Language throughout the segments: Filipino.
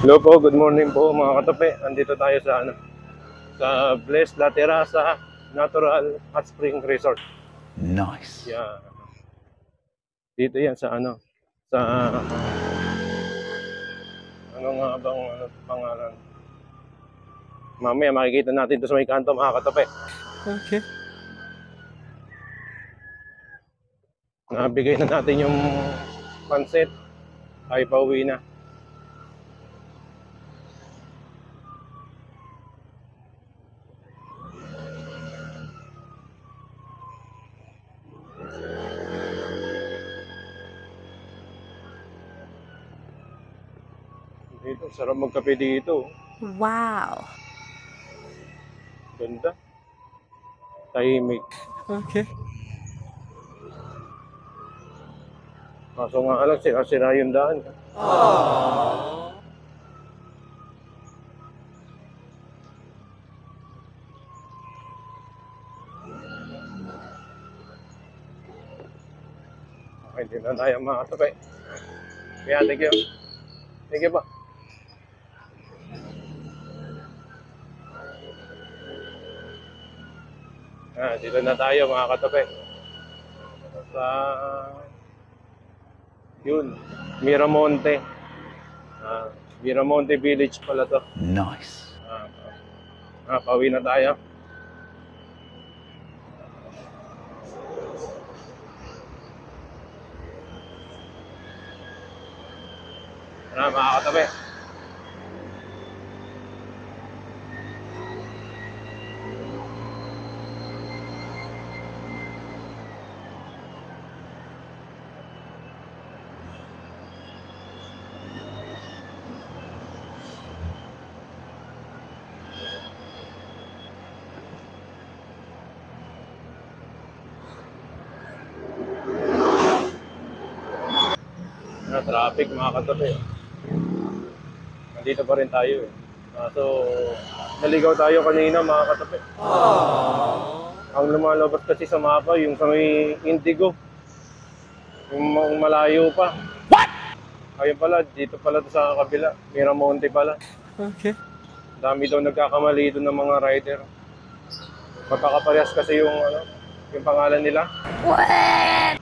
Hello po, good morning po mga katape. Andito tayo sa Blessed La Terraza Natural Hot Spring Resort. Nice. Yeah. Dito yan sa sa ano nga bang pangalan? Mamaya makikita natin 'to sa may kanto mga katape. Okay. Nabigay na natin yung pansit. Ay pauwi na. Dito, sarap magkape dito. Wow. Ganda. Tahimik. Okay. Kaso nga lang, sira yung daan. Okay, hindi na tayo mga katape. Kaya, thank you. Thank you po. Dito na tayo mga katape. Sa yun, Miramonte. Miramonte Village pala to. Nice. Pauwi na tayo. Mga katape. Traffic mga katape. Nandito pa rin tayo eh. So, naligaw tayo kanina mga katape. Ang lumalabas kasi sa mapa, yung sa may Indigo. Yung malayo pa. What? Ayun pala, dito pala sa kabila. Miramonte pala. Okay. Dami daw nagkakamali doon ng mga rider. Magkakaparehas kasi yung pangalan nila. What?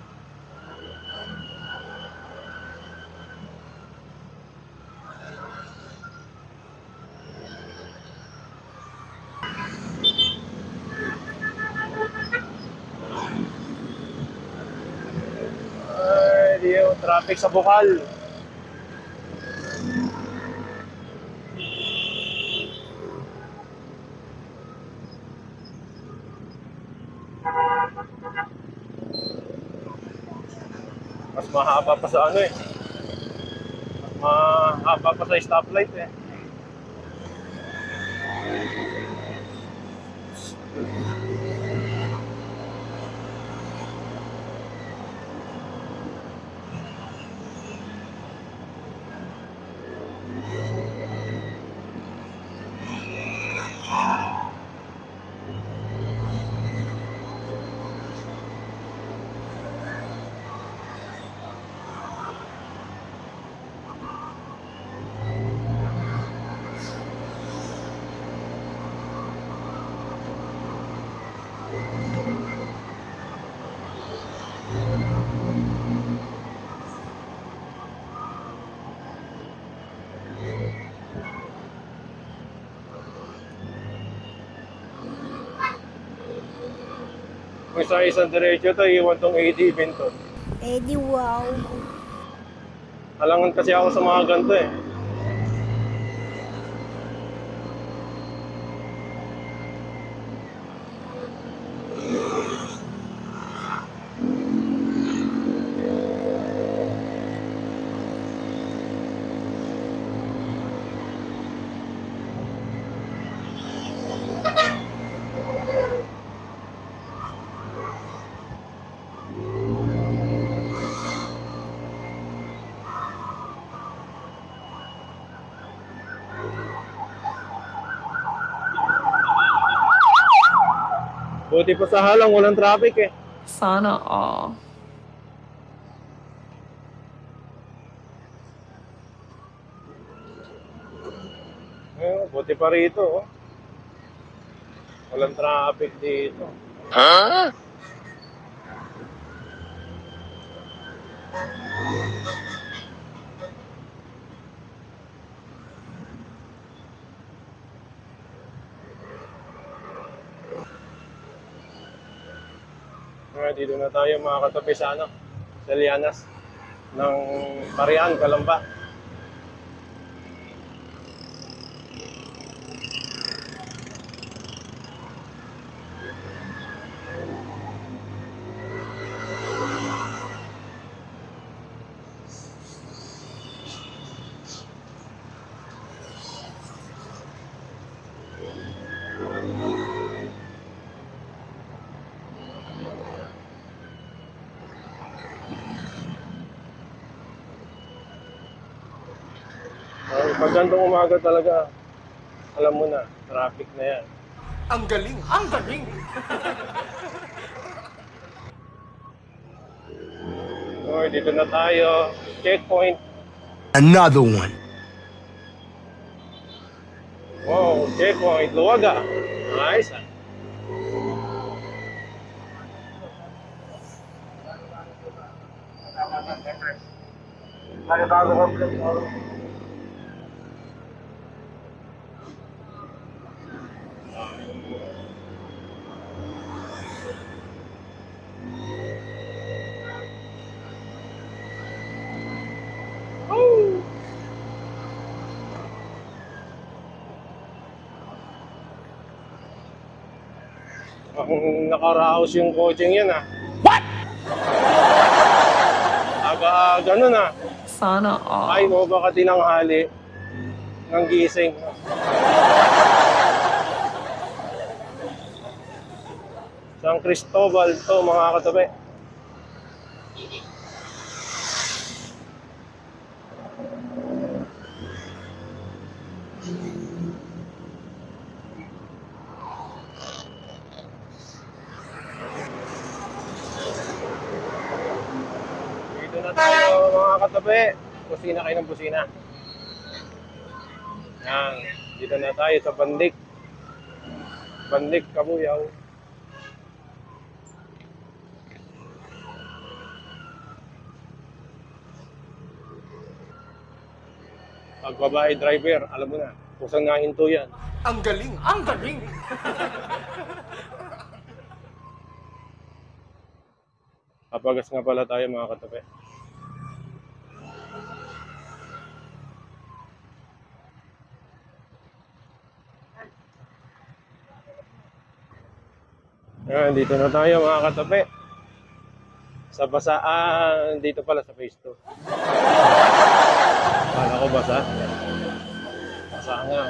Ay, yung traffic sa Bukal. Mas mahaba pa sa mahaba pa sa stoplight eh. Kung sa isang diretso to, iwan tong ATV to. Eddie, wow. Alangan kasi ako sa mga ganito eh. Buti pa sa halang, walang traffic eh. Sana all. Buti pa rito, oh. Walang traffic dito. Dito na tayo mga katabi sa sa Lianas ng Parian, Calamba. Pag gantong umaga talaga, alam mo na, traffic na yan. Ang galing! Ang galing! Okay, dito na tayo. Checkpoint. Another one. Wow, checkpoint. Luwag ah. Nice ah. Ang nakaraos yung coaching yan ah. What? Aga-aga nun ah. Sana all. Ay mo baka tinanghali ng gising. San Cristobal to mga katabi. Dito na tayo mga katabi. Busina kayo ng busina. Yan. Dito na tayo sa Bandik. Bandik, Kabuyaw. Pag babae driver, alam mo na, kusang nahinto yan. Ang galing! Ang galing! Papagas nga pala tayo mga katabi. Ayan, dito na tayo mga katabi. Sa basaan, dito pala sa phase 2. Kala ko basa. Basa nga.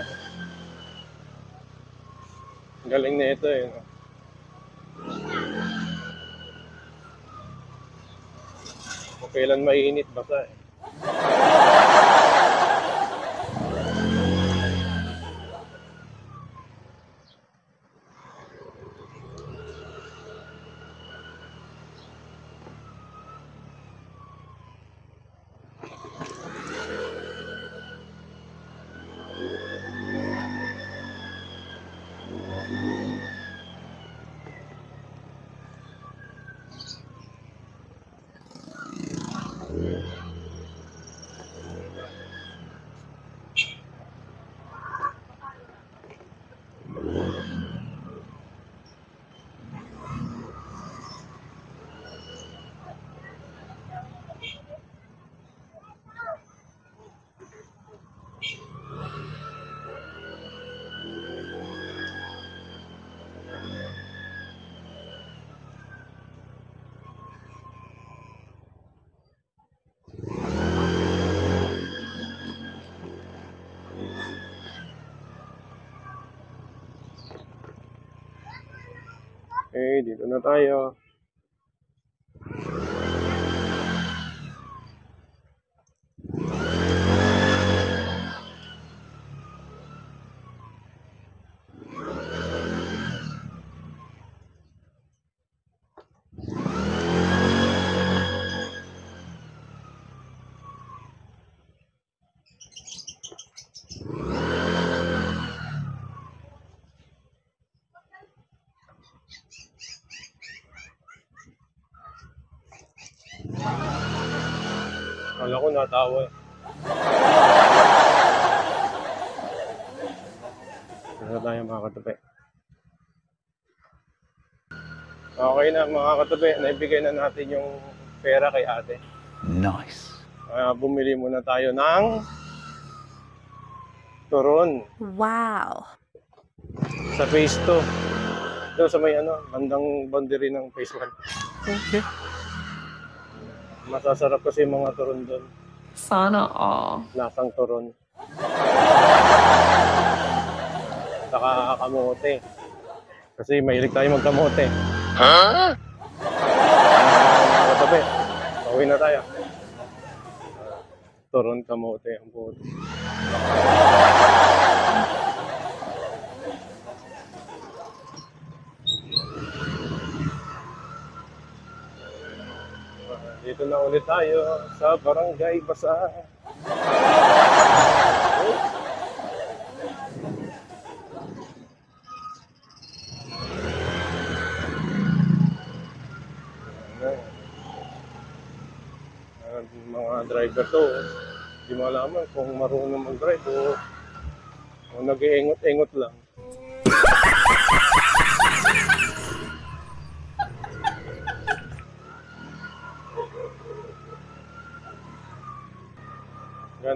Galing na ito eh. No? Kung kailan mainit, basa eh. Okay, dito na tayo. Kala ko natawa. Ano tayo mga katabi? Okay na mga katabi, naibigay na natin yung pera kay ate. Nice. Kaya bumili muna tayo ng turon Wow. sa phase 2. Doon sa may bandang boundary ng phase 1. Okay. Masasarap kasi yung mga turon doon. Sana all. Lasang turon. Saka kamote. Kasi mahilig tayo magkamote. Ha? Mga katabi, pauwi na tayo. Turon, kamote, ang puto. Dito na ulit tayo sa Barangay Basa. Mga driver to, hindi mo alaman kung marunong mag-drive o nag-iingot-ingot lang.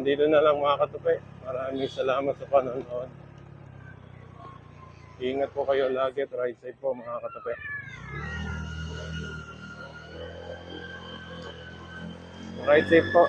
Dito na lang mga katupi. Maraming salamat sa panonood. Ingat po kayo lagi at ride safe po mga katupi. Ride safe po.